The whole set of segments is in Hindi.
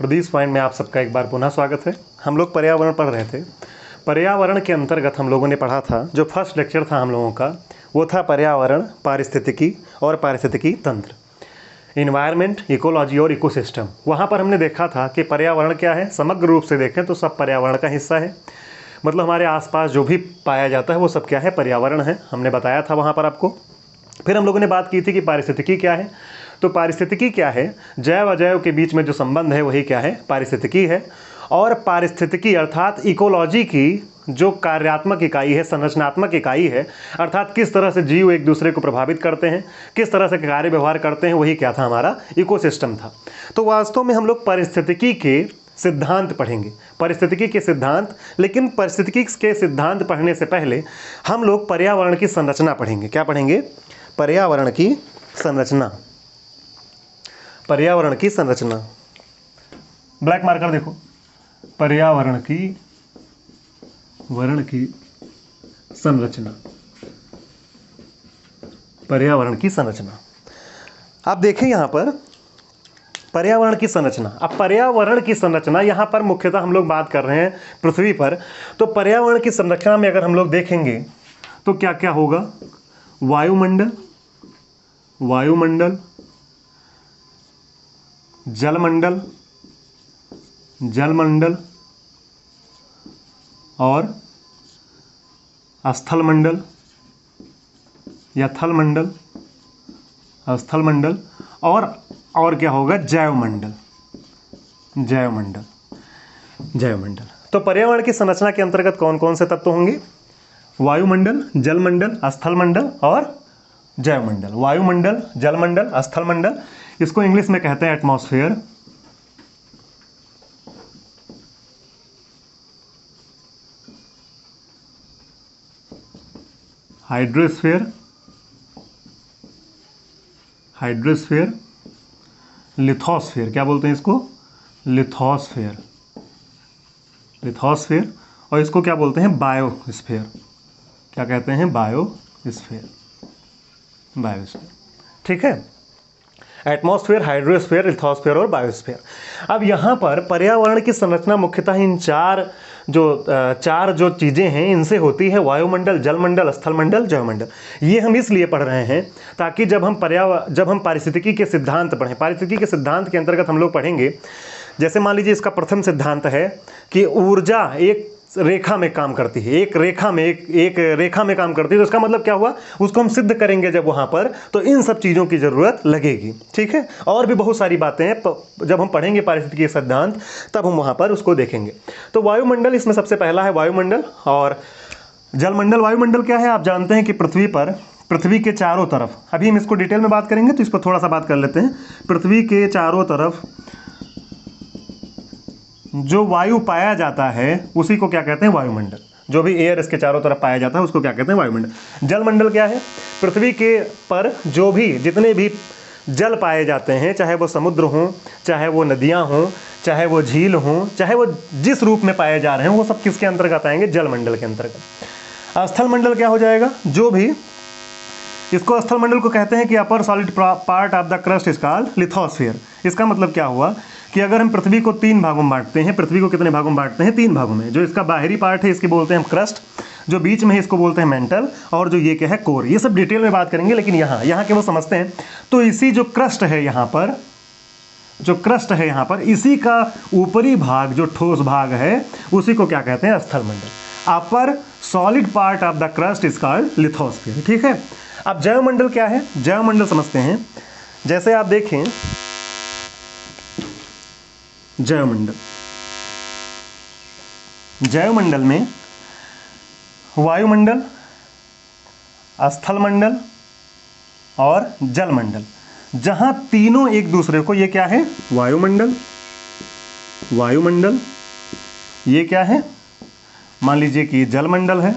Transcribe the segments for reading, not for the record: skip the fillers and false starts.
प्रदीप पॉइंट में आप सबका एक बार पुनः स्वागत है। हम लोग पर्यावरण पढ़ रहे थे। पर्यावरण के अंतर्गत हम लोगों ने पढ़ा था, जो फर्स्ट लेक्चर था हम लोगों का वो था पर्यावरण, पारिस्थितिकी और पारिस्थितिकी तंत्र, इन्वायरमेंट, इकोलॉजी और इकोसिस्टम। वहाँ पर हमने देखा था कि पर्यावरण क्या है। समग्र रूप से देखें तो सब पर्यावरण का हिस्सा है, मतलब हमारे आसपास जो भी पाया जाता है वो सब क्या है, पर्यावरण है। हमने बताया था वहाँ पर आपको। फिर हम लोगों ने बात की थी कि पारिस्थितिकी क्या है। तो पारिस्थितिकी क्या है, जैव अजैव के बीच में जो संबंध है वही क्या है, पारिस्थितिकी है। और पारिस्थितिकी अर्थात इकोलॉजी की जो कार्यात्मक इकाई है, संरचनात्मक इकाई है, अर्थात किस तरह से जीव एक दूसरे को प्रभावित करते हैं, किस तरह से कार्य व्यवहार करते हैं, वही क्या था, हमारा इकोसिस्टम था। तो वास्तव में हम लोग पारिस्थितिकी के सिद्धांत पढ़ेंगे, परिस्थितिकी के सिद्धांत। लेकिन परिस्थितिकी के सिद्धांत पढ़ने से पहले हम लोग पर्यावरण की संरचना पढ़ेंगे। क्या पढ़ेंगे? पर्यावरण की संरचना। पर्यावरण की संरचना, ब्लैक मार्कर देखो, पर्यावरण की संरचना, पर्यावरण की संरचना। आप देखें यहाँ पर पर्यावरण की संरचना। अब पर्यावरण की संरचना यहाँ पर मुख्यतः हम लोग बात कर रहे हैं पृथ्वी पर। तो पर्यावरण की संरचना में अगर हम लोग देखेंगे तो क्या क्या होगा? वायुमंडल, जलमंडल, और स्थलमंडल या थलमंडल, स्थलमंडल, और क्या होगा? जैवमंडल। तो पर्यावरण की संरचना के अंतर्गत कौन कौन से तत्व होंगे? वायुमंडल, जलमंडल, स्थलमंडल और जैवमंडल। वायुमंडल, जलमंडल, स्थलमंडल, इसको इंग्लिश में कहते हैं एटमॉस्फेयर। हाइड्रोस्फीयर, लिथोस्फीयर, क्या बोलते हैं इसको? लिथोस्फीयर, और इसको क्या बोलते हैं? बायोस्फीयर। क्या कहते हैं? बायोस्फीयर। ठीक है, एटमॉस्फेयर, हाइड्रोस्फीयर, लिथोस्फीयर और बायोस्फीयर। अब यहाँ पर पर्यावरण की संरचना मुख्यतः इन चार जो चीज़ें हैं इनसे होती है: वायुमंडल, जलमंडल, स्थलमंडल, जैवमंडल। ये हम इसलिए पढ़ रहे हैं ताकि जब हम पारिस्थितिकी के सिद्धांत पढ़ें, पारिस्थितिकी के सिद्धांत के अंतर्गत हम लोग पढ़ेंगे। जैसे मान लीजिए इसका प्रथम सिद्धांत है कि ऊर्जा एक रेखा में काम करती है, एक रेखा में काम करती है। तो इसका मतलब क्या हुआ? उसको हम सिद्ध करेंगे जब वहाँ पर, तो इन सब चीज़ों की ज़रूरत लगेगी। ठीक है, और भी बहुत सारी बातें हैं, जब हम पढ़ेंगे पारिस्थितिकी सिद्धांत तब हम वहाँ पर उसको देखेंगे। तो वायुमंडल इसमें सबसे पहला है, वायुमंडल और जलमंडल। वायुमंडल क्या है? आप जानते हैं कि पृथ्वी के चारों तरफ, अभी हम इसको डिटेल में बात करेंगे तो इस पर थोड़ा सा बात कर लेते हैं। पृथ्वी के चारों तरफ जो वायु पाया जाता है उसी को क्या कहते हैं? वायुमंडल। जो भी एयर इसके चारों तरफ पाया जाता है उसको क्या कहते हैं? वायुमंडल। जलमंडल क्या है? पृथ्वी के पर जो भी जितने भी जल पाए जाते हैं, चाहे वो समुद्र हों, चाहे वो नदियां हों, चाहे वो झील हों, चाहे वो जिस रूप में पाए जा रहे हैं, वो सब किसके अंतर्गत आएंगे? जलमंडल के अंतर्गत। स्थलमंडल क्या हो जाएगा? जो भी, इसको स्थलमंडल को कहते हैं कि upper solid part of the crust is called lithosphere. इसका मतलब क्या हुआ कि अगर हम पृथ्वी को 3 भागों में बांटते हैं, पृथ्वी को कितने भागों में बांटते हैं? 3 भागों में। जो इसका बाहरी पार्ट है इसके बोलते हैं हम क्रस्ट, जो बीच में है इसको बोलते हैं मेंटल, और जो ये क्या है? कोर। ये सब डिटेल में बात करेंगे, लेकिन यहाँ के वो समझते हैं। तो इसी जो क्रस्ट है यहाँ पर, इसी का ऊपरी भाग जो ठोस भाग है उसी को क्या कहते हैं? स्थलमंडल। Upper solid part of the crust is called lithosphere. ठीक है, अब जैवमंडल क्या है? जैवमंडल समझते हैं। जैसे आप देखें, जैवमंडल में वायुमंडल, स्थलमंडल और जलमंडल, जहां तीनों एक दूसरे को, ये क्या है? वायुमंडल, ये क्या है? मान लीजिए कि जलमंडल है,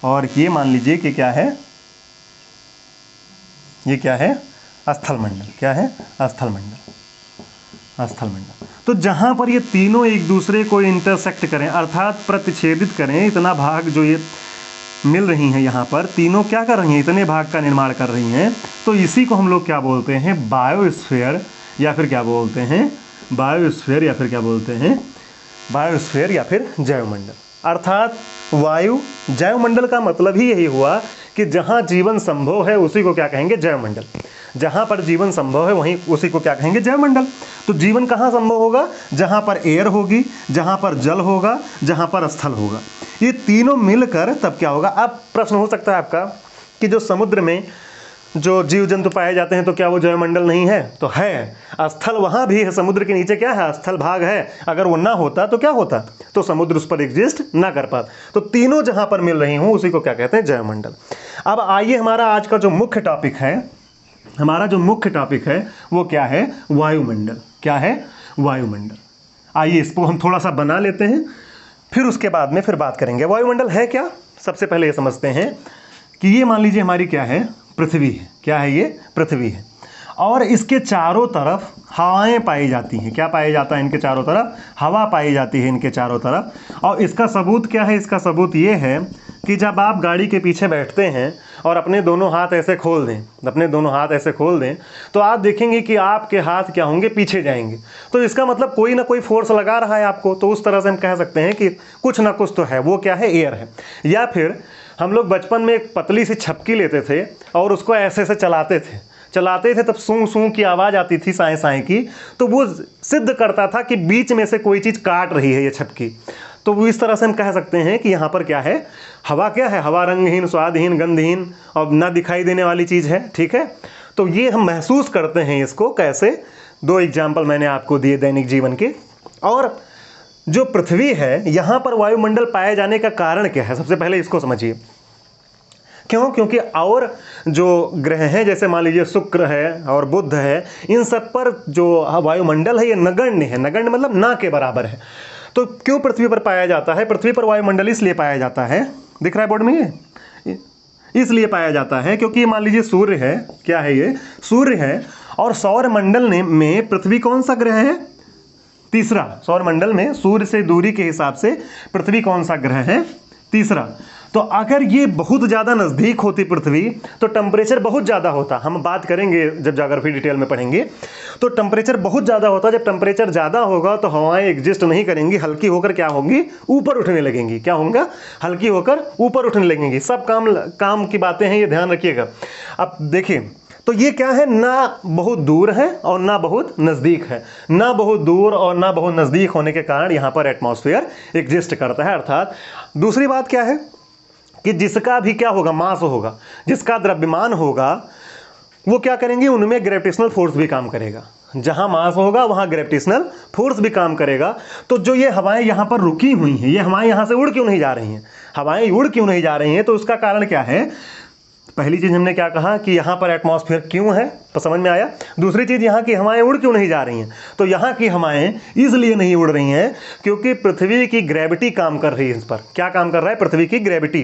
और ये मान लीजिए कि क्या है? ये क्या है? स्थलमंडल। क्या है? स्थलमंडल। तो जहां पर ये तीनों एक दूसरे को इंटरसेक्ट करें, अर्थात प्रतिच्छेदित करें, इतना भाग जो ये मिल रही हैं, यहाँ पर तीनों क्या कर रही हैं? इतने भाग का निर्माण कर रही हैं। तो इसी को हम लोग क्या बोलते हैं? बायोस्फीयर, या फिर क्या बोलते हैं? बायोस्फीयर या फिर क्या बोलते हैं, बायोस्फीयर या फिर जैवमंडल। अर्थात वायु जैवमंडल का मतलब ही यही हुआ कि जहाँ जीवन संभव है उसी को क्या कहेंगे, जैवमंडल। जहाँ पर जीवन संभव है वहीं उसी को क्या कहेंगे, जैवमंडल। तो जीवन कहाँ संभव होगा, जहाँ पर एयर होगी, जहाँ पर जल होगा, जहाँ पर स्थल होगा। ये तीनों मिलकर तब क्या होगा। अब प्रश्न हो सकता है आपका कि जो समुद्र में जो जीव जंतु पाए जाते हैं तो क्या वो जैवमंडल नहीं है? तो है, स्थल वहाँ भी है, समुद्र के नीचे क्या है, स्थल भाग है। अगर वो ना होता तो क्या होता, तो समुद्र उस पर एग्जिस्ट ना कर पाता। तो तीनों जहाँ पर मिल रही हूँ उसी को क्या कहते हैं, जैवमंडल। अब आइए हमारा आज का जो मुख्य टॉपिक है, हमारा जो मुख्य टॉपिक है वो क्या है, वायुमंडल। क्या है, वायुमंडल। आइए इसको हम थोड़ा सा बना लेते हैं, फिर उसके बाद में फिर बात करेंगे। वायुमंडल है क्या, सबसे पहले ये समझते हैं कि ये मान लीजिए हमारी क्या है, पृथ्वी है। क्या है ये, पृथ्वी है। और इसके चारों तरफ हवाएं पाई जाती हैं। क्या पाया जाता है इनके चारों तरफ, हवा पाई जाती है इनके चारों तरफ। और इसका सबूत क्या है, इसका सबूत ये है कि जब आप गाड़ी के पीछे बैठते हैं और अपने दोनों हाथ ऐसे खोल दें, अपने दोनों हाथ ऐसे खोल दें, तो आप देखेंगे कि आपके हाथ क्या होंगे, पीछे जाएंगे। तो इसका मतलब कोई ना कोई फोर्स लगा रहा है आपको। तो उस तरह से हम कह सकते हैं कि कुछ ना कुछ तो है, वो क्या है, एयर है। या फिर हम लोग बचपन में एक पतली सी छपकी लेते थे और उसको ऐसे से चलाते थे, तब सूं सूं की आवाज़ आती थी, साए साए की। तो वो सिद्ध करता था कि बीच में से कोई चीज़ काट रही है ये छपकी। तो वो इस तरह से हम कह सकते हैं कि यहाँ पर क्या है, हवा क्या है, हवा रंगहीन, स्वादहीन, गंधहीन और ना दिखाई देने वाली चीज़ है। ठीक है, तो ये हम महसूस करते हैं इसको कैसे, दो एग्जाम्पल मैंने आपको दिए दैनिक जीवन के। और जो पृथ्वी है यहाँ पर वायुमंडल पाए जाने का कारण क्या है, सबसे पहले इसको समझिए। क्यों, क्योंकि और जो ग्रह हैं जैसे मान लीजिए शुक्र है और बुध है, इन सब पर जो वायुमंडल है ये नगण्य है। नगण्य मतलब ना के बराबर है। तो क्यों पृथ्वी पर पाया जाता है, पृथ्वी पर वायुमंडल इसलिए पाया जाता है, दिख रहा है बोर्ड में ये, इसलिए पाया जाता है क्योंकि मान लीजिए सूर्य है, क्या है ये, सूर्य है। और सौरमंडल में पृथ्वी कौन सा ग्रह है, तीसरा। सौरमंडल में सूर्य से दूरी के हिसाब से पृथ्वी कौन सा ग्रह है, तीसरा। तो अगर ये बहुत ज़्यादा नज़दीक होती पृथ्वी तो टेम्परेचर बहुत ज़्यादा होता। हम बात करेंगे जब ज्योग्राफी डिटेल में पढ़ेंगे। तो टेम्परेचर बहुत ज़्यादा होता। जब टेम्परेचर ज़्यादा होगा तो हवाएं एग्जिस्ट नहीं करेंगी, हल्की होकर क्या होंगी, ऊपर उठने लगेंगी। क्या होगा, हल्की होकर ऊपर उठने लगेंगी। सब काम की बातें हैं, ये ध्यान रखिएगा। अब देखिए, तो ये क्या है, ना बहुत दूर है और ना बहुत नज़दीक है। ना बहुत दूर और ना बहुत नज़दीक होने के कारण यहाँ पर एटमॉस्फेयर एग्जिस्ट करता है। अर्थात दूसरी बात क्या है कि जिसका भी क्या होगा, मास होगा, जिसका द्रव्यमान होगा, वो क्या करेंगे, उनमें ग्रेविटेशनल फोर्स भी काम करेगा। जहाँ मास होगा वहाँ ग्रेविटेशनल फोर्स भी काम करेगा। तो जो ये हवाएं यहाँ पर रुकी हुई हैं, ये हवाएं यहाँ से उड़ क्यों नहीं जा रही हैं, हवाएं उड़ क्यों नहीं जा रही हैं, तो उसका कारण क्या है। पहली चीज़ हमने क्या कहा कि यहाँ पर एटमॉस्फेयर क्यों है, तो समझ में आया। दूसरी चीज़, यहाँ की हवाएं उड़ क्यों नहीं जा रही हैं, तो यहाँ की हवाएं इसलिए नहीं उड़ रही हैं क्योंकि पृथ्वी की ग्रेविटी काम कर रही है इस पर। क्या काम कर रहा है, पृथ्वी की ग्रेविटी।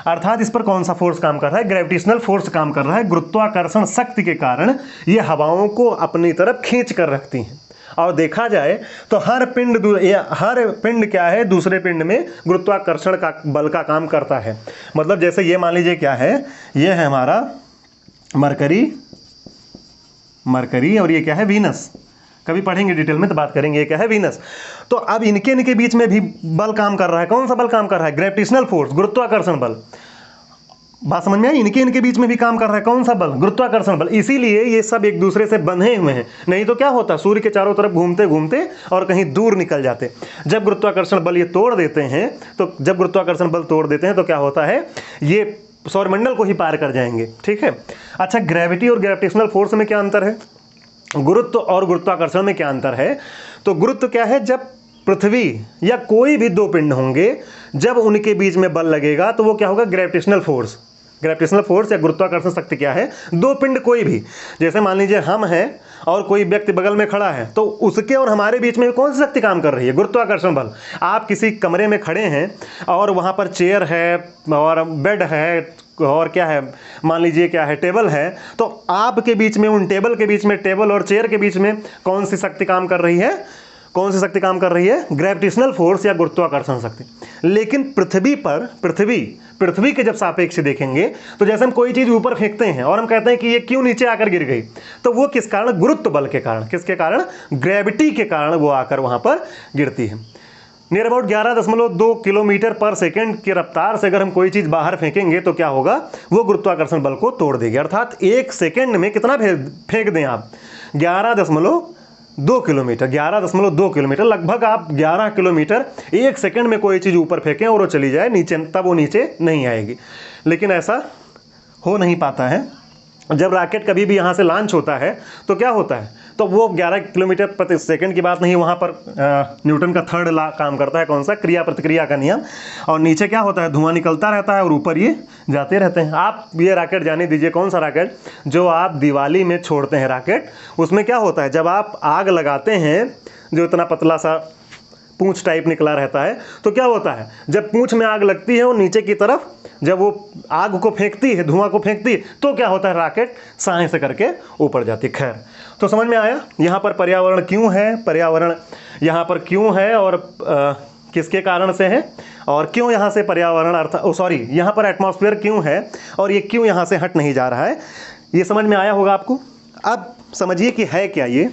अर्थात इस पर कौन सा फोर्स काम कर रहा है, ग्रेविटेशनल फोर्स काम कर रहा है। गुरुत्वाकर्षण शक्ति के कारण ये हवाओं को अपनी तरफ खींच कर रखती हैं। और देखा जाए तो हर पिंड क्या है, दूसरे पिंड में गुरुत्वाकर्षण का बल का काम करता है। मतलब जैसे ये मान लीजिए क्या है, ये है हमारा मरकरी और ये क्या है, वीनस। कभी पढ़ेंगे डिटेल में तो बात करेंगे, ये क्या है, वीनस। तो अब इनके बीच में भी बल काम कर रहा है। कौन सा बल काम कर रहा है, ग्रेविटेशनल फोर्स, गुरुत्वाकर्षण बल। बात समझ में आई, इनके बीच में भी काम कर रहा है कौन सा बल, गुरुत्वाकर्षण बल। इसीलिए ये सब एक दूसरे से बंधे हुए हैं। नहीं तो क्या होता, सूर्य के चारों तरफ घूमते घूमते और कहीं दूर निकल जाते। जब गुरुत्वाकर्षण बल ये तोड़ देते हैं, तो जब गुरुत्वाकर्षण बल तोड़ देते हैं तो क्या होता है, ये सौरमंडल को ही पार कर जाएंगे। ठीक है। अच्छा, ग्रेविटी और ग्रेविटेशनल फोर्स में क्या अंतर है, गुरुत्व और गुरुत्वाकर्षण में क्या अंतर है। तो गुरुत्व क्या है, जब पृथ्वी या कोई भी दो पिंड होंगे, जब उनके बीच में बल लगेगा तो वो क्या होगा, ग्रेविटेशनल फोर्स। ग्रेविटेशनल फोर्स या गुरुत्वाकर्षण शक्ति क्या है, दो पिंड कोई भी, जैसे मान लीजिए हम हैं और कोई व्यक्ति बगल में खड़ा है, तो उसके और हमारे बीच में कौन सी शक्ति काम कर रही है, गुरुत्वाकर्षण बल। आप किसी कमरे में खड़े हैं और वहाँ पर चेयर है और बेड है और क्या है, मान लीजिए क्या है, टेबल है। तो आपके बीच में, उन टेबल के बीच में, टेबल और चेयर के बीच में कौन सी शक्ति काम कर रही है, कौन सी शक्ति काम कर रही है? ग्रेविटेशनल फोर्स या गुरुत्वाकर्षण शक्ति। लेकिन पृथ्वी के जब सापेक्ष देखेंगे तो जैसे हम कोई चीज़ ऊपर फेंकते हैं और हम कहते हैं कि ये क्यों नीचे आकर गिर गई, तो वो किस कारण? गुरुत्व बल के कारण। किसके कारण? ग्रेविटी के कारण वो आकर वहाँ पर गिरती है। नियर अबाउट 11.2 किलोमीटर पर सेकेंड की रफ्तार से अगर हम कोई चीज़ बाहर फेंकेंगे तो क्या होगा? वो गुरुत्वाकर्षण बल को तोड़ देगी। अर्थात 1 सेकेंड में कितना फेंक दें आप? 11.2 किलोमीटर। 11.2 किलोमीटर, लगभग आप 11 किलोमीटर 1 सेकेंड में कोई चीज़ ऊपर फेंकें और वो चली जाए नीचे, तब वो नीचे नहीं आएगी। लेकिन ऐसा हो नहीं पाता है। जब रॉकेट कभी भी यहाँ से लॉन्च होता है तो क्या होता है? तो वो 11 किलोमीटर प्रति सेकंड की बात नहीं, वहाँ पर न्यूटन का थर्ड लॉ काम करता है। कौन सा? क्रिया प्रतिक्रिया का नियम। और नीचे क्या होता है? धुआं निकलता रहता है और ऊपर ये जाते रहते हैं। आप ये रॉकेट जाने दीजिए, कौन सा रॉकेट? जो आप दिवाली में छोड़ते हैं रॉकेट, उसमें क्या होता है? जब आप आग लगाते हैं, जो इतना पतला सा पूंछ टाइप निकला रहता है, तो क्या होता है? जब पूंछ में आग लगती है और नीचे की तरफ जब वो आग को फेंकती है, धुआं को फेंकती है, तो क्या होता है? रॉकेट साए से करके ऊपर जाती है। खैर, तो समझ में आया यहाँ पर पर्यावरण क्यों है, पर्यावरण यहाँ पर क्यों है और किसके कारण से है, और क्यों यहाँ से पर्यावरण यहाँ पर एटमॉस्फेयर क्यों है और ये क्यों यहाँ से हट नहीं जा रहा है, ये समझ में आया होगा आपको। अब समझिए कि है क्या ये।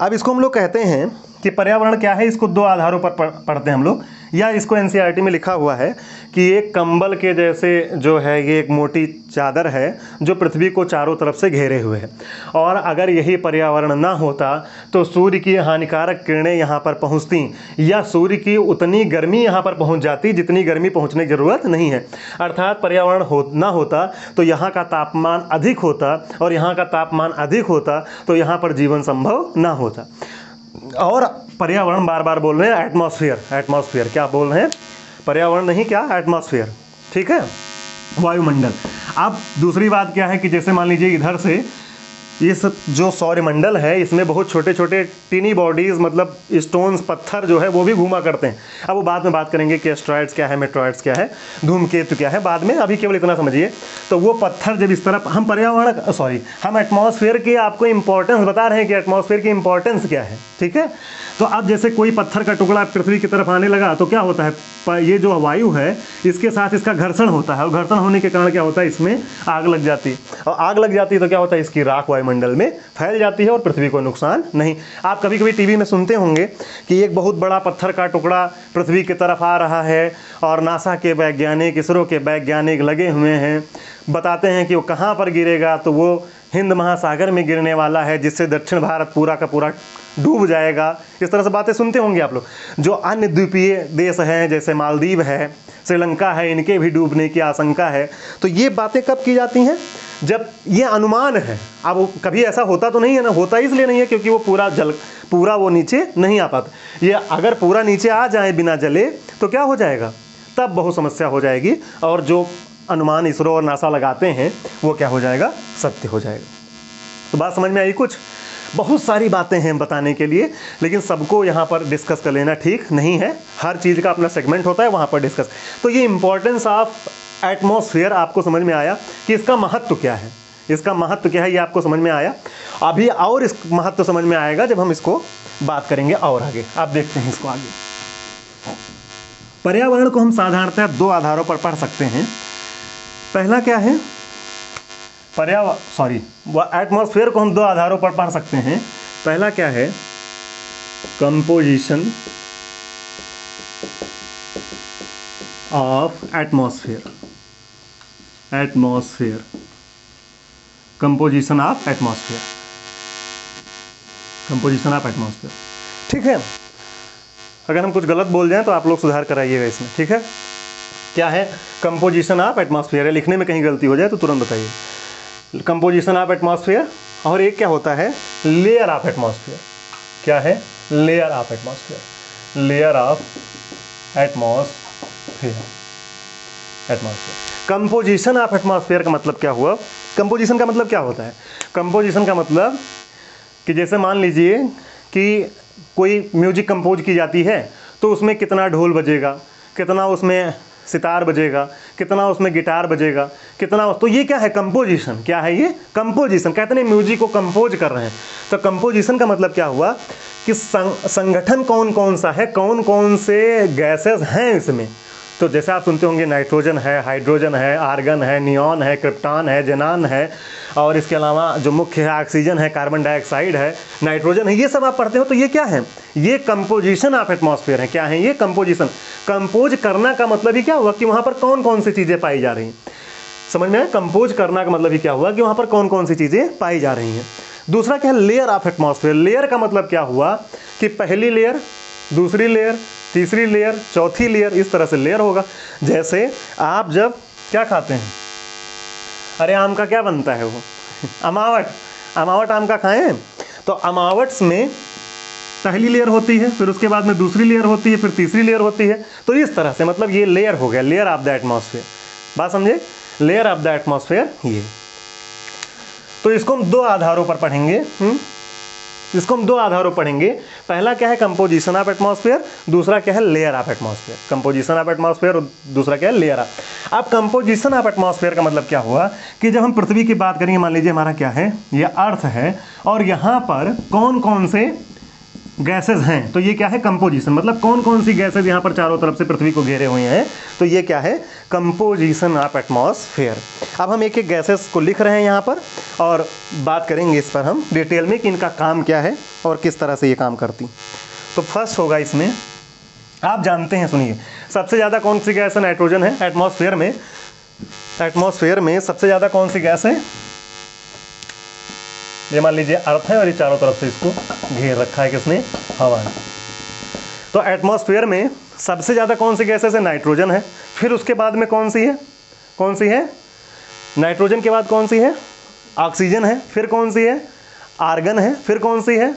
अब इसको हम लोग कहते हैं कि पर्यावरण क्या है, इसको 2 आधारों पर पढ़ते हैं हम लोग, या इसको एनसीईआरटी में लिखा हुआ है कि एक कंबल के जैसे जो है ये एक मोटी चादर है जो पृथ्वी को चारों तरफ से घेरे हुए है, और अगर यही पर्यावरण ना होता तो सूर्य की हानिकारक किरणें यहाँ पर पहुँचती या सूर्य की उतनी गर्मी यहाँ पर पहुँच जाती जितनी गर्मी पहुँचने की ज़रूरत नहीं है। अर्थात पर्यावरण ना होता तो यहाँ का तापमान अधिक होता, और यहाँ का तापमान अधिक होता तो यहाँ पर जीवन संभव ना होता। और पर्यावरण बार बार बोल रहे हैं एटमॉस्फेयर क्या बोल रहे हैं? पर्यावरण नहीं, क्या? एटमॉस्फेयर, ठीक है, वायुमंडल। अब दूसरी बात क्या है कि जैसे मान लीजिए इधर से इस जो सौरमंडल है इसमें बहुत छोटे छोटे टीनी बॉडीज़, मतलब स्टोन्स, पत्थर जो है वो भी घूमा करते हैं। अब वो बाद में बात करेंगे कि एस्ट्रॉइड्स क्या है, मेट्रॉइड्स क्या है, धूमकेतु क्या है, बाद में। अभी केवल इतना समझिए। तो वो पत्थर जब इस तरफ हम एटमॉस्फेयर की आपको इंपॉर्टेंस बता रहे हैं कि एटमॉस्फेयर की इंपॉर्टेंस क्या है, ठीक है। तो अब जैसे कोई पत्थर का टुकड़ा पृथ्वी की तरफ आने लगा तो क्या होता है? ये जो वायु है इसके साथ इसका घर्षण होता है, और घर्षण होने के कारण क्या होता है? इसमें आग लग जाती है, और आग लग जाती है तो क्या होता है? इसकी राख वायुमंडल में फैल जाती है और पृथ्वी को नुकसान नहीं। आप कभी कभी टीवी में सुनते होंगे कि एक बहुत बड़ा पत्थर का टुकड़ा पृथ्वी की तरफ आ रहा है और नासा के वैज्ञानिक, इसरो के वैज्ञानिक लगे हुए हैं, बताते हैं कि वो कहाँ पर गिरेगा, तो वो हिंद महासागर में गिरने वाला है जिससे दक्षिण भारत पूरा का पूरा डूब जाएगा। इस तरह से बातें सुनते होंगे आप लोग। जो अन्य द्वीपीय देश हैं जैसे मालदीव है, श्रीलंका है, इनके भी डूबने की आशंका है। तो ये बातें कब की जाती हैं? जब ये अनुमान है। अब कभी ऐसा होता तो नहीं है ना, होता इसलिए नहीं है क्योंकि वो पूरा वो नीचे नहीं आ पाता। ये अगर पूरा नीचे आ जाए बिना जले तो क्या हो जाएगा? तब बहुत समस्या हो जाएगी, और जो अनुमान इसरो और नासा लगाते हैं वो क्या हो जाएगा? सत्य हो जाएगा। तो बात समझ में आई कुछ? बहुत सारी बातें हैं बताने के लिए, लेकिन सबको यहाँ पर डिस्कस कर लेना ठीक नहीं है। हर चीज़ का अपना सेगमेंट होता है, वहाँ पर डिस्कस। तो ये इंपॉर्टेंस ऑफ एटमॉस्फेयर आपको समझ में आया कि इसका महत्व क्या है, इसका महत्व क्या है, ये आपको समझ में आया। अभी और इस महत्व समझ में आएगा जब हम इसको बात करेंगे और आगे। आप देखते हैं इसको आगे। पर्यावरण को हम साधारणतः 2 आधारों पर पढ़ सकते हैं। पहला क्या है? एटमॉस्फेयर को हम 2 आधारों पर पढ़ सकते हैं। पहला क्या है? Composition of atmosphere, composition of atmosphere, ठीक है। अगर हम कुछ गलत बोल जाएं तो आप लोग सुधार कराइएगा इसमें, ठीक है। क्या है? कंपोजिशन ऑफ एटमॉस्फेयर है। लिखने में कहीं गलती हो जाए तो तुरंत बताइए। Composition of atmosphere. और एक क्या होता है? Layer of atmosphere. क्या है? Layer of atmosphere, layer of atmosphere. Composition of atmosphere का मतलब क्या हुआ? कंपोजिशन का मतलब क्या होता है? कंपोजिशन का मतलब कि जैसे मान लीजिए कि कोई म्यूजिक कंपोज की जाती है तो उसमें कितना ढोल बजेगा, कितना उसमें सितार बजेगा, कितना उसमें गिटार बजेगा, कितना, तो ये क्या है? कंपोजिशन। क्या है ये? कंपोजिशन। कहते हैं म्यूजिक को कंपोज कर रहे हैं। तो कंपोजिशन का मतलब क्या हुआ कि संगठन कौन कौन सा है, कौन कौन से गैसेस हैं इसमें। तो जैसे आप सुनते होंगे नाइट्रोजन है, हाइड्रोजन है, आर्गन है, नियॉन है, क्रिप्टॉन है, जेनान है, और इसके अलावा जो मुख्य है ऑक्सीजन है, कार्बन डाइऑक्साइड है, नाइट्रोजन है, ये सब आप पढ़ते हो। तो ये क्या है? ये कंपोजिशन ऑफ एटमॉस्फेयर है। क्या है ये? कंपोजिशन। कंपोज करना का मतलब ही क्या हुआ कि वहाँ पर कौन कौन सी चीज़ें पाई जा रही हैं। समझ में आया? कंपोज करना का मतलब ही क्या हुआ कि वहाँ पर कौन कौन सी चीज़ें पाई जा रही हैं। दूसरा क्या है? Layer of atmosphere. लेयर का मतलब क्या हुआ कि पहली लेयर, दूसरी लेयर, तीसरी लेयर, चौथी लेयर, इस तरह से लेयर होगा। जैसे आप जब क्या खाते हैं, अरे आम का क्या बनता है वो अमावट, अमावट आम का खाएं। तो अमावट्स में पहली लेयर होती है, फिर उसके बाद में दूसरी लेयर होती है, फिर तीसरी लेयर होती है। तो इस तरह से मतलब ये लेयर हो गया, लेयर ऑफ द एटमॉस्फेयर। बात समझे? लेयर ऑफ द एटमॉस्फेयर ये। तो इसको हम दो आधारों पर पढ़ेंगे। इसको हम दो आधारों पढ़ेंगे। पहला क्या है? Composition of atmosphere. दूसरा क्या है? Layer of atmosphere. Composition of atmosphere और दूसरा क्या है? Layer of. अब कंपोजिशन ऑफ एटमॉस्फेयर का मतलब क्या हुआ कि जब हम पृथ्वी की बात करेंगे, मान लीजिए हमारा क्या है, ये अर्थ है, और यहाँ पर कौन कौन से गैसेज हैं, तो ये क्या है? कंपोजिशन। मतलब कौन कौन सी गैसेज यहाँ पर चारों तरफ से पृथ्वी को घेरे हुए हैं, तो ये क्या है? Composition of atmosphere. अब हम एक एक गैसेस को लिख रहे हैं यहाँ पर और बात करेंगे इस पर हम डिटेल में कि इनका काम क्या है और किस तरह से ये काम करती। तो फर्स्ट होगा इसमें, आप जानते हैं, सुनिए, सबसे ज़्यादा कौन सी गैस है? नाइट्रोजन है। एटमॉस्फेयर में, एटमॉस्फेयर में सबसे ज़्यादा कौन सी गैस है? ये मान लीजिए अर्थ है और ये चारों तरफ से इसको घेर रखा है किसने? हवा ने। तो एटमॉस्फेयर में सबसे ज़्यादा कौन सी गैसेस है? नाइट्रोजन है। फिर उसके बाद में कौन सी है? कौन सी है? नाइट्रोजन के बाद कौन सी है? ऑक्सीजन है। फिर कौन सी है? आर्गन है। फिर कौन सी है?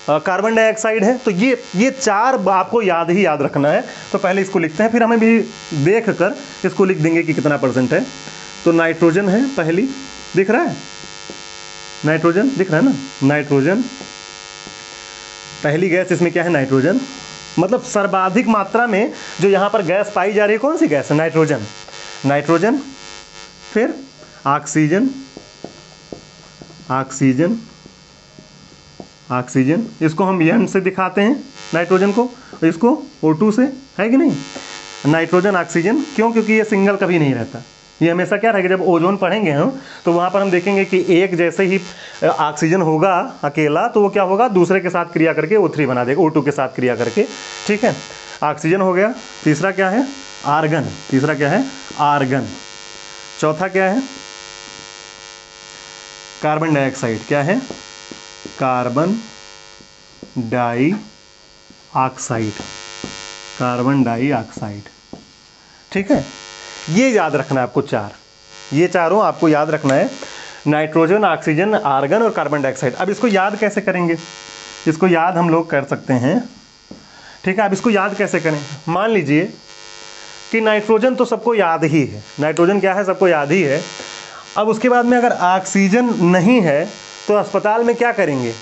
कार्बन डाइऑक्साइड है। तो ये चार आपको याद रखना है। तो पहले इसको लिखते हैं, फिर हमें भी देख कर इसको लिख देंगे कि कितना परसेंट है। तो नाइट्रोजन है पहली, दिख रहा है? नाइट्रोजन दिख रहा है ना? नाइट्रोजन पहली गैस, इसमें क्या है? नाइट्रोजन। मतलब सर्वाधिक मात्रा में जो यहाँ पर गैस पाई जा रही है, कौन सी गैस है? नाइट्रोजन। नाइट्रोजन, फिर ऑक्सीजन, ऑक्सीजन, ऑक्सीजन, इसको हम N से दिखाते हैं नाइट्रोजन को, इसको O2 से, है कि नहीं? Nitrogen, oxygen. क्यों? क्योंकि ये सिंगल कभी नहीं रहता। ये हमेशा क्या रहेगा? जब ओजोन पढ़ेंगे हम तो वहाँ पर हम देखेंगे कि एक जैसे ही ऑक्सीजन होगा अकेला, तो वो क्या होगा? दूसरे के साथ क्रिया करके O3 बना देगा, O2 के साथ क्रिया करके। ठीक है, ऑक्सीजन हो गया। तीसरा क्या है? आर्गन। तीसरा क्या है? आर्गन। चौथा क्या है? Carbon dioxide. क्या है? Carbon dioxide, carbon dioxide. ठीक है, ये याद रखना है आपको चार, ये चारों आपको याद रखना है, नाइट्रोजन, ऑक्सीजन, आर्गन और कार्बन डाइऑक्साइड। अब इसको याद कैसे करेंगे? इसको याद हम लोग कर सकते हैं। ठीक है, अब इसको याद कैसे करें? मान लीजिए कि नाइट्रोजन तो सबको याद ही है, नाइट्रोजन क्या है? सबको याद ही है। अब उसके बाद में अगर ऑक्सीजन नहीं है तो अस्पताल में क्या करेंगे?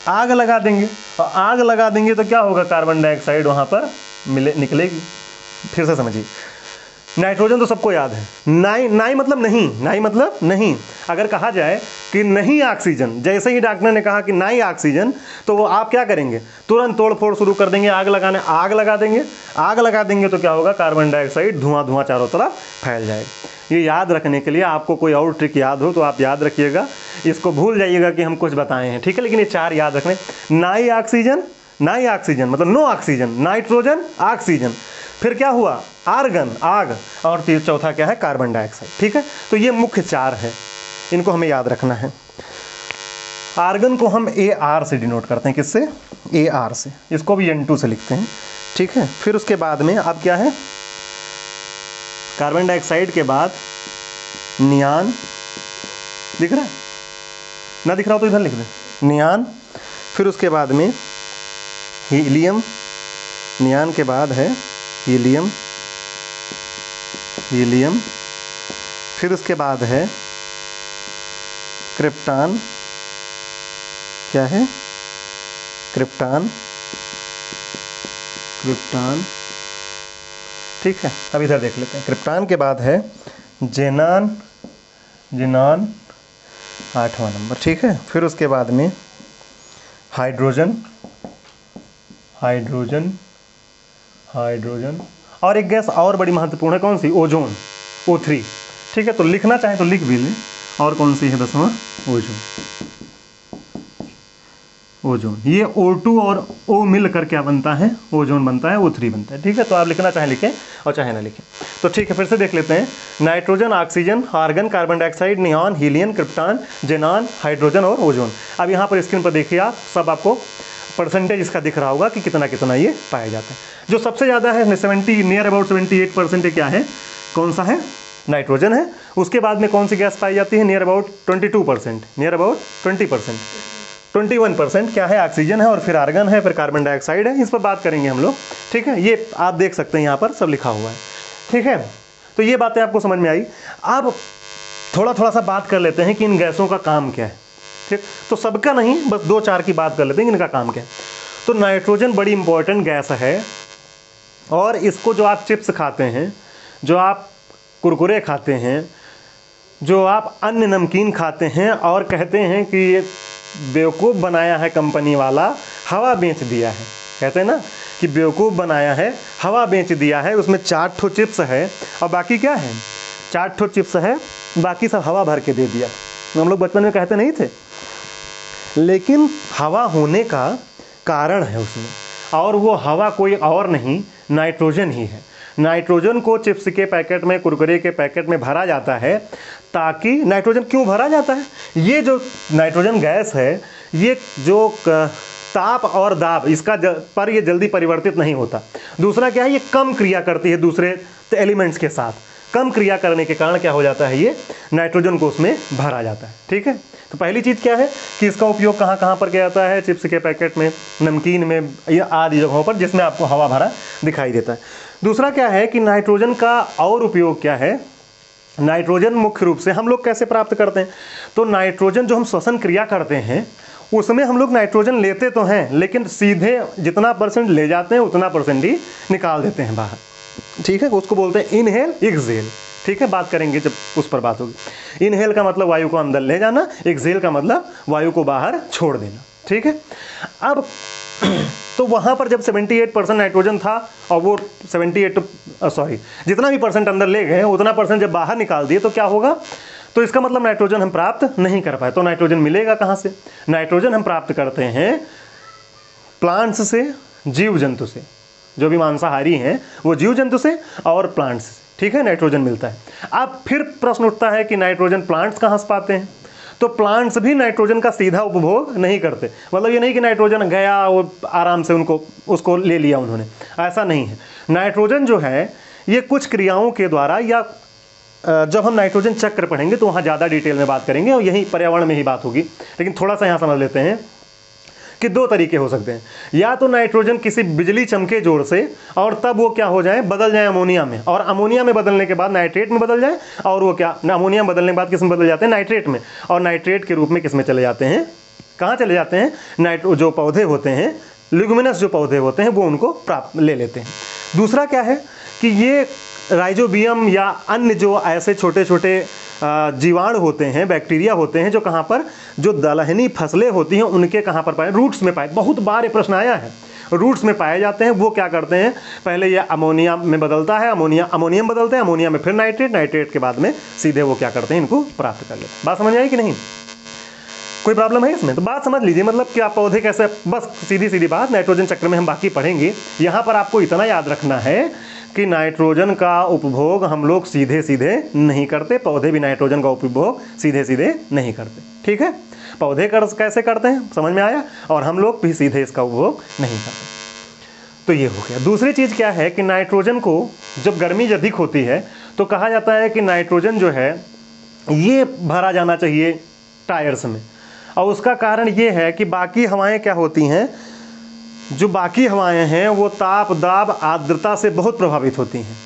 आग लगा देंगे, और आग लगा देंगे तो क्या होगा? कार्बन डाइऑक्साइड वहाँ पर निकलेगी। फिर से समझिए, नाइट्रोजन तो सबको याद है, नाई मतलब नहीं, नाई मतलब नहीं। अगर कहा जाए कि नहीं ऑक्सीजन, जैसे ही डॉक्टर ने कहा कि नहीं ऑक्सीजन, तो वो आप क्या करेंगे? तुरंत तोड़ फोड़ शुरू कर देंगे, आग लगाने, आग लगा देंगे। आग लगा देंगे तो क्या होगा? कार्बन डाइऑक्साइड, धुआं धुआं चारों तरफ फैल जाएगा। ये याद रखने के लिए आपको कोई और ट्रिक याद हो तो आप याद रखिएगा, इसको भूल जाइएगा कि हम कुछ बताए हैं। ठीक है, लेकिन ये चार याद रखने, नाई ऑक्सीजन, नाई ऑक्सीजन मतलब नो ऑक्सीजन, नाइट्रोजन, ऑक्सीजन, फिर क्या हुआ? आर्गन, आग, और चौथा क्या है? Carbon dioxide. ठीक है, तो ये मुख्य चार है, इनको हमें याद रखना है। आर्गन को हम AR से डिनोट करते हैं, किससे? AR से। इसको भी N2 से लिखते हैं। ठीक है, फिर उसके बाद में अब क्या है? कार्बन डाइऑक्साइड के बाद नियान, दिख रहा है ना? दिख रहा हो तो इधर लिख दें, नियान। फिर उसके बाद में हीलियम, नियान के बाद है हीलियम, हीलियम। फिर उसके बाद है क्रिप्टॉन। क्या है? Krypton, krypton. ठीक है। अब इधर देख लेते हैं, क्रिप्टॉन के बाद है जेनान, जिनान 8वां नंबर, ठीक है। फिर उसके बाद में हाइड्रोजन, हाइड्रोजन, हाइड्रोजन, और एक गैस और बड़ी महत्वपूर्ण है, कौन सी? ओजोन, O3, ठीक है। तो लिखना चाहे तो लिख भी लें। और कौन सी है 10वां? Ozone, ozone. ये O2 और O मिलकर क्या बनता है? ओजोन बनता है, O3 बनता है, ठीक है। तो आप लिखना चाहे लिखें और चाहे ना लिखें। तो ठीक है, फिर से देख लेते हैं। Nitrogen, oxygen, argon, carbon dioxide, neon, helium, krypton, xenon, hydrogen और ओजोन। अब यहाँ पर स्क्रीन पर देखिए आप, सब आपको परसेंटेज इसका दिख रहा होगा कि कितना कितना ये पाया जाता है। जो सबसे ज़्यादा है 70, नियर अबाउट 78% क्या है? कौन सा है? नाइट्रोजन है। उसके बाद में कौन सी गैस पाई जाती है? नियर अबाउट 22%, नियर अबाउट 20%, 21% क्या है? ऑक्सीजन है। और फिर आर्गन है, फिर कार्बन डाइऑक्साइड है। इस पर बात करेंगे हम लोग, ठीक है। ये आप देख सकते हैं यहाँ पर सब लिखा हुआ है, ठीक है। तो ये बातें आपको समझ में आई। अब थोड़ा सा बात कर लेते हैं कि इन गैसों का काम क्या है, ठीक। तो सबका नहीं, बस 2-4 की बात कर लेते हैं कि इनका काम क्या है। तो नाइट्रोजन बड़ी इंपॉर्टेंट गैस है, और इसको जो आप चिप्स खाते हैं, जो आप कुरकुरे खाते हैं, जो आप अन्य नमकीन खाते हैं और कहते हैं कि ये बेवकूफ़ बनाया है कंपनी वाला, हवा बेच दिया है, कहते हैं ना कि बेवकूफ़ बनाया है, हवा बेच दिया है। उसमें 4 ठो चिप्स है और बाकी क्या है? 4 ठो चिप्स है, बाकी सब हवा भर के दे दिया। हम लोग बचपन में कहते नहीं थे? लेकिन हवा होने का कारण है उसमें, और वो हवा कोई और नहीं, नाइट्रोजन ही है। नाइट्रोजन को चिप्स के पैकेट में, कुरकुरे के पैकेट में भरा जाता है, ताकि नाइट्रोजन क्यों भरा जाता है? ये जो नाइट्रोजन गैस है, ये जो ताप और दाब इसका पर ये जल्दी परिवर्तित नहीं होता। दूसरा क्या है? ये कम क्रिया करती है दूसरे एलिमेंट्स के साथ। कम क्रिया करने के कारण क्या हो जाता है? ये नाइट्रोजन को उसमें भरा जाता है, ठीक है। तो पहली चीज़ क्या है कि इसका उपयोग कहाँ कहाँ पर किया जाता है? चिप्स के पैकेट में, नमकीन में, या आदि जगहों पर जिसमें आपको हवा भरा दिखाई देता है। दूसरा क्या है कि नाइट्रोजन का और उपयोग क्या है? नाइट्रोजन मुख्य रूप से हम लोग कैसे प्राप्त करते हैं? तो नाइट्रोजन जो हम श्वसन क्रिया करते हैं, उसमें हम लोग नाइट्रोजन लेते तो हैं, लेकिन सीधे जितना % ले जाते हैं उतना % ही निकाल देते हैं बाहर, ठीक है। उसको बोलते हैं इनहेल, एक्सहेल, ठीक है। बात करेंगे जब उस पर बात होगी। इनहेल का मतलब वायु को अंदर ले जाना, एक्सहेल का मतलब वायु को बाहर छोड़ देना, ठीक है। अब तो वहाँ पर जब 78% नाइट्रोजन था, और वो 78 जितना भी % अंदर ले गए उतना % जब बाहर निकाल दिए, तो क्या होगा? तो इसका मतलब नाइट्रोजन हम प्राप्त नहीं कर पाए। तो नाइट्रोजन मिलेगा कहाँ से? नाइट्रोजन हम प्राप्त करते हैं प्लांट्स से, जीव जंतु से। जो भी मांसाहारी हैं वो जीव जंतु से और प्लांट्स से, ठीक है, नाइट्रोजन मिलता है। अब फिर प्रश्न उठता है कि नाइट्रोजन प्लांट्स कहाँ से पाते हैं? तो प्लांट्स भी नाइट्रोजन का सीधा उपभोग नहीं करते। मतलब ये नहीं कि नाइट्रोजन गया वो आराम से उसको ले लिया उन्होंने, ऐसा नहीं है। नाइट्रोजन जो है ये कुछ क्रियाओं के द्वारा, या जब हम नाइट्रोजन चक्र पढ़ेंगे तो वहाँ ज़्यादा डिटेल में बात करेंगे, और यही पर्यावरण में ही बात होगी। लेकिन थोड़ा सा यहाँ समझ लेते हैं कि 2 तरीके हो सकते हैं। या तो नाइट्रोजन किसी बिजली चमके जोर से, और तब वो क्या हो जाए? बदल जाए अमोनिया में, और अमोनिया में बदलने के बाद नाइट्रेट में बदल जाए, और वो क्या, अमोनिया में बदलने के बाद किस में बदल जाते हैं? नाइट्रेट में। और नाइट्रेट के रूप में किस में चले जाते हैं? कहाँ चले जाते हैं? जो पौधे होते हैं, लिग्यूमिनस जो पौधे होते हैं, वो उनको प्राप्त ले लेते हैं। दूसरा क्या है कि ये राइजोबियम या अन्य जो ऐसे छोटे छोटे जीवाणु होते हैं, बैक्टीरिया होते हैं, जो कहाँ पर, जो दलहनी फसलें होती हैं उनके कहाँ पर पाए? रूट्स में पाए। बहुत बार ये प्रश्न आया है, रूट्स में पाए जाते हैं। वो क्या करते हैं? पहले ये अमोनिया में बदलता है, अमोनियम बदलते हैं, अमोनिया में फिर नाइट्रेट, नाइट्रेट के बाद में सीधे वो क्या करते हैं? इनको प्राप्त कर लेते हैं। बात समझ आई कि नहीं? कोई प्रॉब्लम है इसमें? तो बात समझ लीजिए, मतलब कि आप पौधे कैसे, बस सीधी सीधी बात। नाइट्रोजन चक्र में हम बाकी पढ़ेंगे। यहाँ पर आपको इतना याद रखना है कि नाइट्रोजन का उपभोग हम लोग सीधे सीधे नहीं करते, पौधे भी नाइट्रोजन का उपभोग सीधे सीधे नहीं करते, ठीक है। पौधे कैसे करते हैं समझ में आया, और हम लोग भी सीधे इसका उपभोग नहीं करते। तो ये हो गया। दूसरी चीज़ क्या है कि नाइट्रोजन को जब गर्मी अधिक होती है तो कहा जाता है कि नाइट्रोजन जो है ये भरा जाना चाहिए टायर्स में, और उसका कारण ये है कि बाकी हवाएं क्या होती हैं, जो बाकी हवाएं हैं वो ताप, दाब, आर्द्रता से बहुत प्रभावित होती हैं।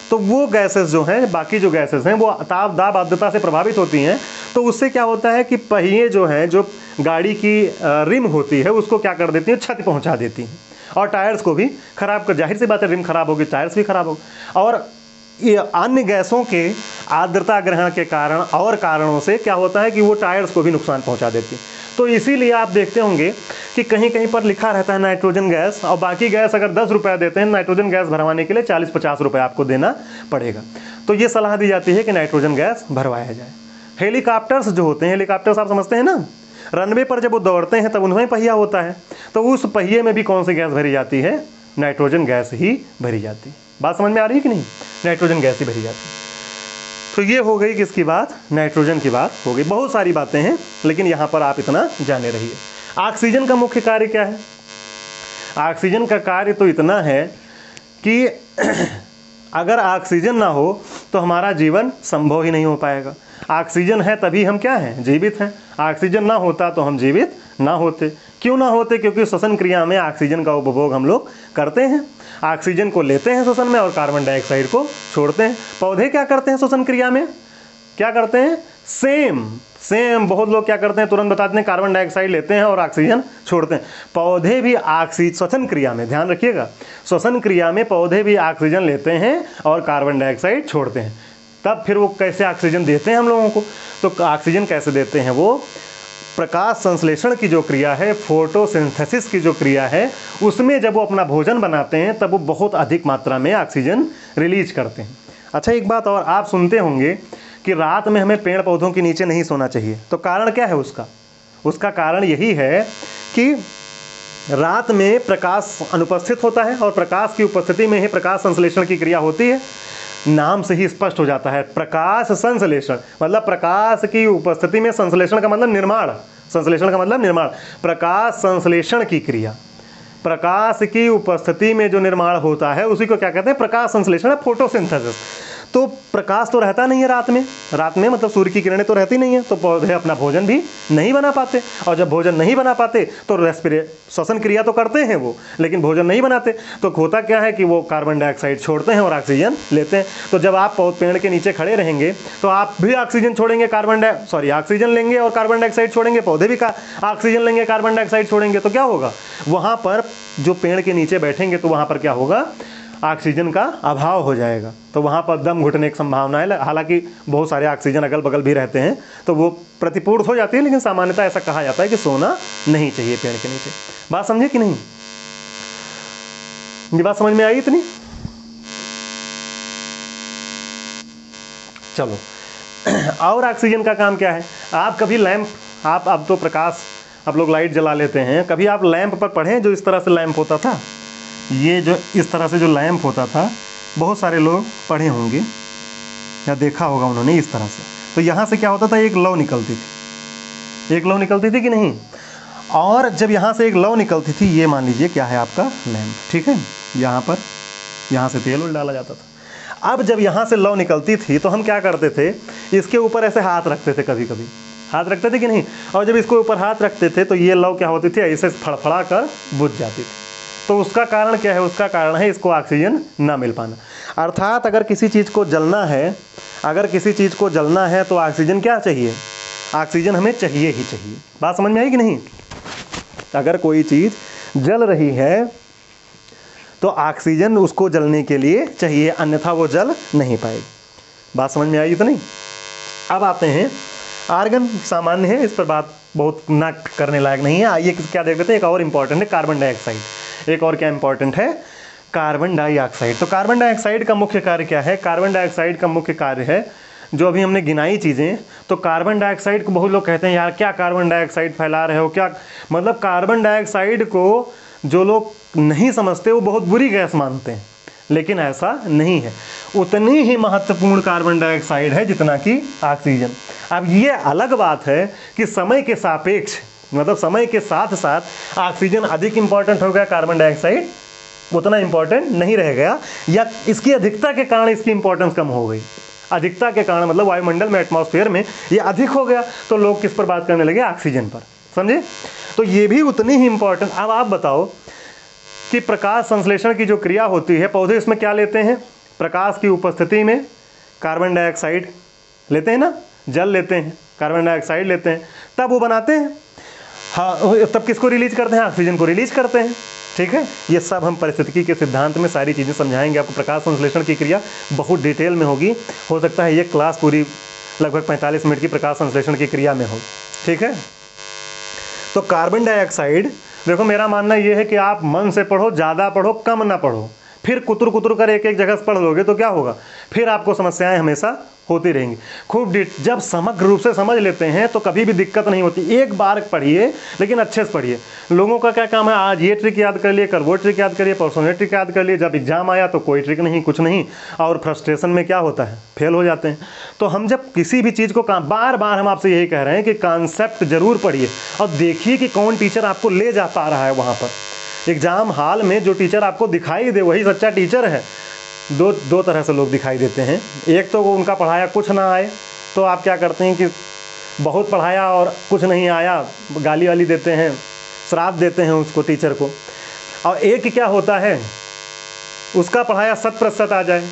तो वो गैसेस जो हैं, बाकी जो गैसेस हैं वो ताप, दाब, आर्द्रता से प्रभावित होती हैं। तो उससे क्या होता है कि पहिए जो हैं, जो गाड़ी की रिम होती है, उसको क्या कर देती हैं? क्षति पहुंचा देती हैं। और टायर्स को भी खराब कर, जाहिर सी बात है रिम खराब होगी, टायर्स भी खराब होगी। और ये अन्य गैसों के आर्द्रता ग्रहण के कारण और कारणों से क्या होता है कि वो टायर्स को भी नुकसान पहुंचा देती। तो इसीलिए आप देखते होंगे कि कहीं कहीं पर लिखा रहता है नाइट्रोजन गैस, और बाकी गैस अगर 10 रुपये देते हैं, नाइट्रोजन गैस भरवाने के लिए 40-50 रुपये आपको देना पड़ेगा। तो ये सलाह दी जाती है कि नाइट्रोजन गैस भरवाया जाए। हेलीकॉप्टर्स जो होते हैं, हेलीकॉप्टर्स आप समझते हैं ना, रनवे पर जब वो दौड़ते हैं तब उनमें पहिया होता है, तो उस पहिए में भी कौन सी गैस भरी जाती है? नाइट्रोजन गैस ही भरी जाती है। बात समझ में आ रही है कि नहीं? नाइट्रोजन गैस ही भरी जाती है। तो ये हो गई किसकी बात? नाइट्रोजन की बात हो गई। बहुत सारी बातें हैं, लेकिन यहाँ पर आप इतना जाने रहिए। ऑक्सीजन का मुख्य कार्य क्या है? ऑक्सीजन का कार्य तो इतना है कि अगर ऑक्सीजन ना हो तो हमारा जीवन संभव ही नहीं हो पाएगा। ऑक्सीजन है तभी हम क्या हैं? जीवित हैं। ऑक्सीजन ना होता तो हम जीवित ना होते। क्यों ना होते? क्योंकि श्वसन क्रिया में ऑक्सीजन का उपभोग हम लोग करते हैं। ऑक्सीजन को लेते हैं श्वसन में और कार्बन डाइऑक्साइड को छोड़ते हैं। पौधे क्या करते हैं श्वसन क्रिया में? क्या करते हैं? सेम। बहुत लोग क्या करते हैं, तुरंत बताते हैं कार्बन डाइऑक्साइड लेते हैं और ऑक्सीजन छोड़ते हैं। पौधे भी श्वसन क्रिया में, ध्यान रखिएगा, श्वसन क्रिया में पौधे भी ऑक्सीजन लेते हैं और कार्बन डाइऑक्साइड छोड़ते हैं। तब फिर वो कैसे ऑक्सीजन देते हैं हम लोगों को? तो ऑक्सीजन कैसे देते हैं? वो प्रकाश संश्लेषण की जो क्रिया है, फोटोसिंथेसिस की जो क्रिया है, उसमें जब वो अपना भोजन बनाते हैं तब वो बहुत अधिक मात्रा में ऑक्सीजन रिलीज करते हैं। अच्छा, एक बात और, आप सुनते होंगे कि रात में हमें पेड़ पौधों के नीचे नहीं सोना चाहिए। तो कारण क्या है उसका? उसका कारण यही है कि रात में प्रकाश अनुपस्थित होता है और प्रकाश की उपस्थिति में ही प्रकाश संश्लेषण की क्रिया होती है। नाम से ही स्पष्ट हो जाता है, प्रकाश संश्लेषण मतलब प्रकाश की उपस्थिति में, संश्लेषण का मतलब निर्माण, संश्लेषण का मतलब निर्माण, प्रकाश संश्लेषण की क्रिया, प्रकाश की उपस्थिति में जो निर्माण होता है उसी को क्या कहते हैं? प्रकाश संश्लेषण, फोटोसिंथेसिस। तो प्रकाश तो रहता नहीं है रात में मतलब सूर्य की किरणें तो रहती नहीं है, तो पौधे अपना भोजन भी नहीं बना पाते। और जब भोजन नहीं बना पाते तो श्वसन क्रिया तो करते हैं वो, लेकिन भोजन नहीं बनाते। तो होता क्या है कि वो कार्बन डाइऑक्साइड छोड़ते हैं और ऑक्सीजन लेते हैं। तो जब आप पेड़ के नीचे खड़े रहेंगे तो आप भी ऑक्सीजन छोड़ेंगे, ऑक्सीजन लेंगे और कार्बन डाइऑक्साइड छोड़ेंगे, पौधे भी ऑक्सीजन लेंगे, कार्बन डाइऑक्साइड छोड़ेंगे। तो क्या होगा? वहाँ पर जो पेड़ के नीचे बैठेंगे तो वहाँ पर क्या होगा? ऑक्सीजन का अभाव हो जाएगा। तो वहाँ पर दम घुटने की संभावना है। हालांकि बहुत सारे ऑक्सीजन अगल बगल भी रहते हैं तो वो प्रतिपूर्त हो जाती है, लेकिन सामान्यतः ऐसा कहा जाता है कि सोना नहीं चाहिए पेड़ के नीचे। बात समझे कि नहीं? ये बात समझ में आई इतनी? चलो, और ऑक्सीजन का काम क्या है? आप कभी लैंप, आप अब तो प्रकाश, आप लोग लाइट जला लेते हैं, कभी आप लैंप पर पढ़ें जो इस तरह से लैंप होता था, ये जो इस तरह से जो लैंप होता था, बहुत सारे लोग पढ़े होंगे या देखा होगा उन्होंने इस तरह से। तो यहाँ से क्या होता था? एक लौ निकलती थी कि नहीं? और जब यहाँ से एक लौ निकलती थी, ये मान लीजिए क्या है आपका? लैंप, ठीक है। यहाँ से तेल डाला जाता था। अब जब यहाँ से लौ निकलती थी तो हम क्या करते थे? इसके ऊपर ऐसे हाथ रखते थे, कभी कभी हाथ रखते थे कि नहीं? और जब इसके ऊपर हाथ रखते थे तो ये लौ क्या होती थी? ऐसे फड़फड़ा कर बुझ जाती थी। तो उसका कारण क्या है? उसका कारण है इसको ऑक्सीजन ना मिल पाना। अर्थात अगर किसी चीज़ को जलना है तो ऑक्सीजन क्या चाहिए? ऑक्सीजन हमें चाहिए ही चाहिए। बात समझ में आई कि नहीं? अगर कोई चीज़ जल रही है तो ऑक्सीजन उसको जलने के लिए चाहिए, अन्यथा वो जल नहीं पाएगी। बात समझ में आई तो नहीं? अब आते हैं, आर्गन सामान्य है, इस पर बात बहुत ना करने लायक नहीं है। आइए क्या देख लेते हैं। एक और इम्पॉर्टेंट है कार्बन डाइऑक्साइड। एक और क्या इंपॉर्टेंट है? Carbon dioxide. तो कार्बन डाइऑक्साइड का मुख्य कार्य क्या है? कार्बन डाइऑक्साइड का मुख्य कार्य है जो अभी हमने गिनाई चीज़ें। तो कार्बन डाइऑक्साइड को बहुत लोग कहते हैं यार क्या कार्बन डाइऑक्साइड फैला रहे हो, क्या मतलब कार्बन डाइऑक्साइड को जो लोग नहीं समझते वो बहुत बुरी गैस मानते हैं, लेकिन ऐसा नहीं है। उतनी ही महत्वपूर्ण कार्बन डाइऑक्साइड है जितना कि ऑक्सीजन। अब ये अलग बात है कि समय के सापेक्ष, मतलब समय के साथ साथ ऑक्सीजन अधिक इंपॉर्टेंट हो गया, कार्बन डाइऑक्साइड उतना इंपॉर्टेंट नहीं रह गया, या इसकी अधिकता के कारण इसकी इंपॉर्टेंस कम हो गई। अधिकता के कारण मतलब वायुमंडल में, एटमॉस्फेयर में ये अधिक हो गया, तो लोग किस पर बात करने लगे? ऑक्सीजन पर। समझे? तो ये भी उतनी ही इंपॉर्टेंट। अब आप बताओ कि प्रकाश संश्लेषण की जो क्रिया होती है, पौधे इसमें क्या लेते हैं? प्रकाश की उपस्थिति में कार्बन डाइऑक्साइड लेते हैं ना, जल लेते हैं, कार्बन डाइऑक्साइड लेते हैं, तब वो बनाते हैं। हाँ, तब किसको रिलीज करते हैं? ऑक्सीजन को रिलीज करते हैं। ठीक है। ये सब हम पारिस्थितिकी के सिद्धांत में सारी चीज़ें समझाएंगे आपको। प्रकाश संश्लेषण की क्रिया बहुत डिटेल में होगी, हो सकता है ये क्लास पूरी लगभग 45 मिनट की प्रकाश संश्लेषण की क्रिया में हो, ठीक है। तो कार्बन डाइऑक्साइड, देखो मेरा मानना ये है कि आप मन से पढ़ो, ज़्यादा पढ़ो, कम ना पढ़ो। फिर कुतर कुतर कर एक एक जगह से पढ़ लोगे तो क्या होगा, फिर आपको समस्याएं हमेशा होती रहेंगी। खूब जब समग्र रूप से समझ लेते हैं तो कभी भी दिक्कत नहीं होती। एक बार पढ़िए लेकिन अच्छे से पढ़िए। लोगों का क्या काम है, आज ये ट्रिक याद कर लिए, कल वो ट्रिक याद करिए, परसों ये ट्रिक याद कर लिए, जब एग्जाम आया तो कोई ट्रिक नहीं, कुछ नहीं, और फ्रस्ट्रेशन में क्या होता है, फेल हो जाते हैं। तो हम जब किसी भी चीज़ को बार बार हम आपसे यही कह रहे हैं कि कॉन्सेप्ट जरूर पढ़िए और देखिए कि कौन टीचर आपको ले जा पा रहा है वहाँ पर। एग्ज़ाम हॉल में जो टीचर आपको दिखाई दे वही सच्चा टीचर है। दो तरह से लोग दिखाई देते हैं। एक तो उनका पढ़ाया कुछ ना आए तो आप क्या करते हैं कि बहुत पढ़ाया और कुछ नहीं आया, गाली वाली देते हैं, श्राप देते हैं उसको, टीचर को। और एक क्या होता है, उसका पढ़ाया 100% आ जाए,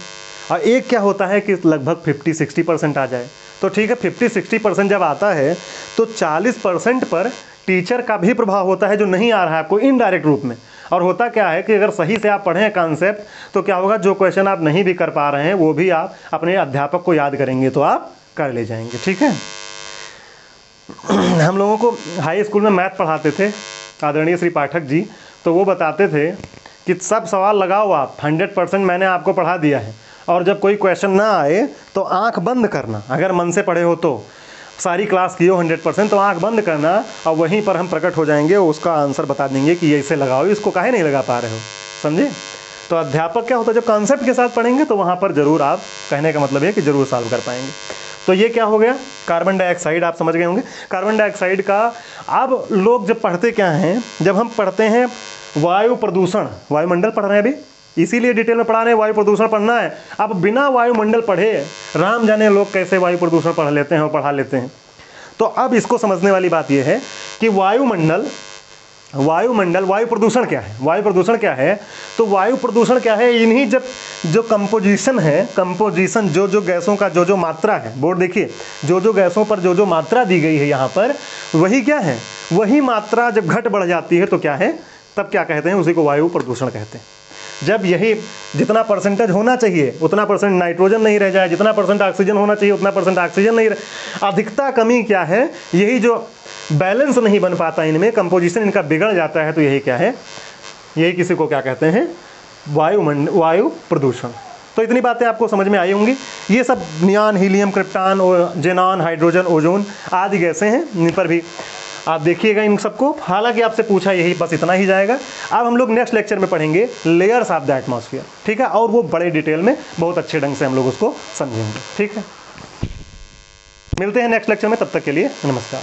और एक क्या होता है कि लगभग 50-60% आ जाए। तो ठीक है, 50-60% जब आता है तो 40% पर टीचर का भी प्रभाव होता है जो नहीं आ रहा है आपको इनडायरेक्ट रूप में। और होता क्या है कि अगर सही से आप पढ़ें कॉन्सेप्ट तो क्या होगा, जो क्वेश्चन आप नहीं भी कर पा रहे हैं वो भी आप अपने अध्यापक को याद करेंगे तो आप कर ले जाएंगे, ठीक है। हम लोगों को हाई स्कूल में मैथ पढ़ाते थे आदरणीय श्री पाठक जी, तो वो बताते थे कि सब सवाल लगाओ आप, 100% मैंने आपको पढ़ा दिया है, और जब कोई क्वेश्चन ना आए तो आंख बंद करना। अगर मन से पढ़े हो तो सारी क्लास की हो 100% तो आंख बंद करना और वहीं पर हम प्रकट हो जाएंगे, उसका आंसर बता देंगे कि ये इसे लगाओ, इसको काहे नहीं लगा पा रहे हो, समझे। तो अध्यापक क्या होता है, जब कॉन्सेप्ट के साथ पढ़ेंगे तो वहाँ पर ज़रूर आप, कहने का मतलब है कि ज़रूर सॉल्व कर पाएंगे। तो ये क्या हो गया, कार्बन डाइऑक्साइड, आप समझ गए होंगे। कार्बन डाइऑक्साइड का अब लोग जब पढ़ते क्या हैं, जब हम पढ़ते हैं वायु प्रदूषण, वायुमंडल पढ़ रहे हैं अभी, इसीलिए डिटेल में पढ़ा रहे हैं, वायु प्रदूषण पढ़ना है। अब बिना वायुमंडल पढ़े राम जाने लोग कैसे वायु प्रदूषण पढ़ लेते हैं और पढ़ा लेते हैं। तो अब इसको समझने वाली बात यह है कि वायुमंडल वायु प्रदूषण क्या है, वायु प्रदूषण क्या है। तो वायु प्रदूषण क्या है, इन्हीं जब जो कंपोजिशन है, कंपोजिशन जो गैसों का जो मात्रा है, बोर्ड देखिए, जो गैसों पर जो मात्रा दी गई है यहाँ पर, वही क्या है, वही मात्रा जब घट बढ़ जाती है तो क्या है, तब क्या कहते हैं, उसी को वायु प्रदूषण कहते हैं। जब यही जितना परसेंटेज होना चाहिए उतना परसेंट नाइट्रोजन नहीं रह जाए, जितना परसेंट ऑक्सीजन होना चाहिए उतना परसेंट ऑक्सीजन नहीं रहे, अधिकता कमी क्या है, यही जो बैलेंस नहीं बन पाता इनमें, कंपोजिशन इनका बिगड़ जाता है, तो यही क्या है, यही किसी को क्या कहते हैं, वायु प्रदूषण। तो इतनी बातें आपको समझ में आई होंगी। ये सब neon, helium, krypton, xenon, hydrogen, ozone आदि गैसें हैं, इन पर भी आप देखिएगा इन सबको। हालांकि आपसे पूछा यही बस इतना ही जाएगा। अब हम लोग नेक्स्ट लेक्चर में पढ़ेंगे लेयर्स ऑफ द एटमॉस्फेयर, ठीक है, और वो बड़े डिटेल में बहुत अच्छे ढंग से हम लोग उसको समझेंगे, ठीक है। मिलते हैं नेक्स्ट लेक्चर में, तब तक के लिए नमस्कार।